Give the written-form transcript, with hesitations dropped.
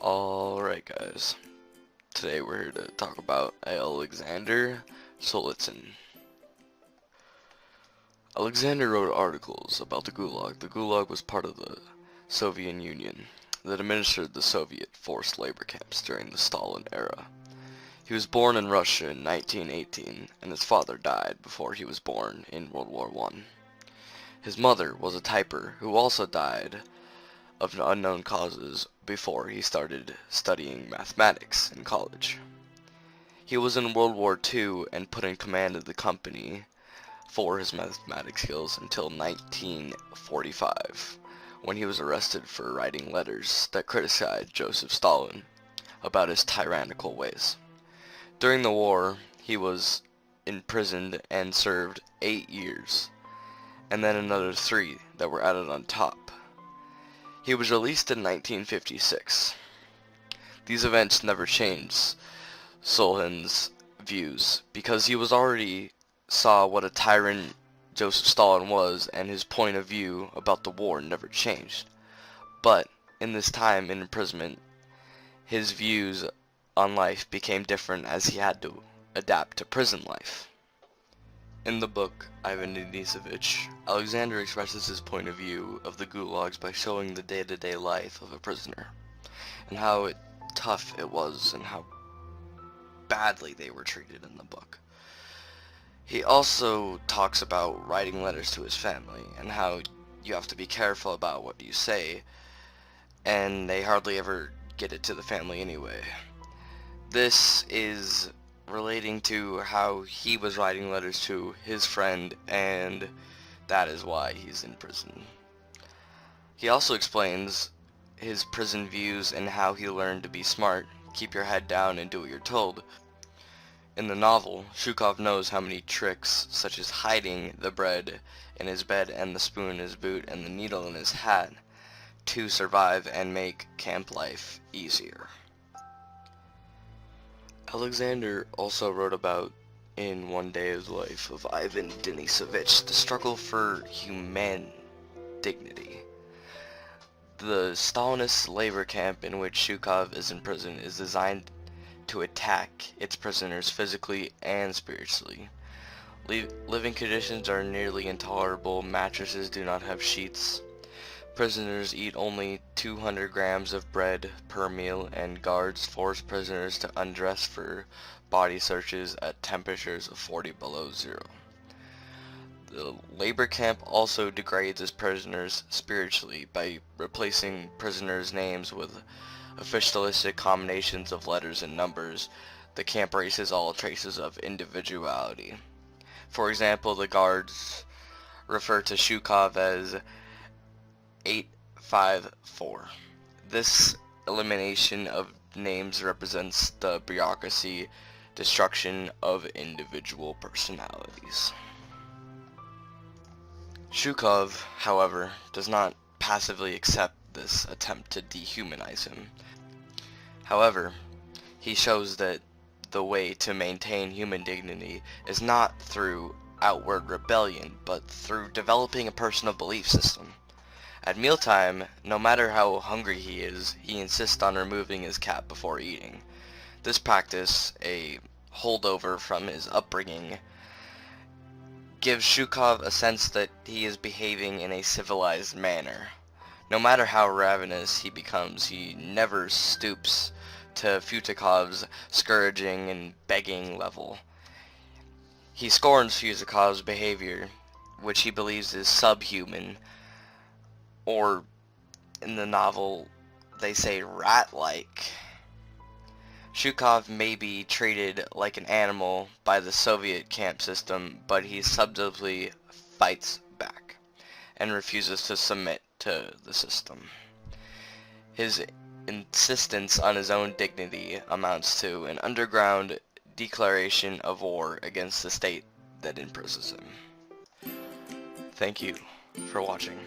Alright guys, today we're here to talk about Alexander Solzhenitsyn. Alexander wrote articles about the Gulag. The Gulag was part of the Soviet Union that administered the Soviet forced labor camps during the Stalin era. He was born in Russia in 1918, and his father died before he was born in World War I. His mother was a typer who also died of unknown causes before he started studying mathematics in college. He was in World War II and put in command of the company for his mathematics skills until 1945, when he was arrested for writing letters that criticized Joseph Stalin about his tyrannical ways. During the war, he was imprisoned and served 8 years, and then another 3 that were added on top. He was released in 1956. These events never changed Solzhenitsyn's views, because he was already saw what a tyrant Joseph Stalin was, and his point of view about the war never changed. But in this time in imprisonment, his views on life became different as he had to adapt to prison life. In the book Ivan Denisovich, Alexander expresses his point of view of the gulags by showing the day-to-day life of a prisoner, and how tough it was and how badly they were treated in the book. He also talks about writing letters to his family and how you have to be careful about what you say, and they hardly ever get it to the family anyway. This is relating to how he was writing letters to his friend, and that is why he's in prison. He also explains his prison views and how he learned to be smart, keep your head down and do what you're told. In the novel, Zhukov knows how many tricks, such as hiding the bread in his bed and the spoon in his boot and the needle in his hat, to survive and make camp life easier. Alexander also wrote about, in One Day of the Life of Ivan Denisovich, the struggle for human dignity. The Stalinist labor camp in which Zhukov is in prison is designed to attack its prisoners physically and spiritually. Living conditions are nearly intolerable. Mattresses do not have sheets. Prisoners eat only 200 grams of bread per meal, and guards force prisoners to undress for body searches at temperatures of 40 below zero. The labor camp also degrades its prisoners spiritually by replacing prisoners' names with officialistic combinations of letters and numbers. The camp erases all traces of individuality. For example, the guards refer to Zhukov as 854. This elimination of names represents the bureaucracy destruction of individual personalities. Zhukov, however, does not passively accept this attempt to dehumanize him. However, he shows that the way to maintain human dignity is not through outward rebellion, but through developing a personal belief system. At mealtime, no matter how hungry he is, he insists on removing his cap before eating. This practice, a holdover from his upbringing, gives Zhukov a sense that he is behaving in a civilized manner. No matter how ravenous he becomes, he never stoops to Futikov's scourging and begging level. He scorns Futikov's behavior, which he believes is subhuman, or in the novel they say rat-like. Zhukov may be treated like an animal by the Soviet camp system, but he subtly fights back and refuses to submit to the system. His insistence on his own dignity amounts to an underground declaration of war against the state that imprisons him. Thank you for watching.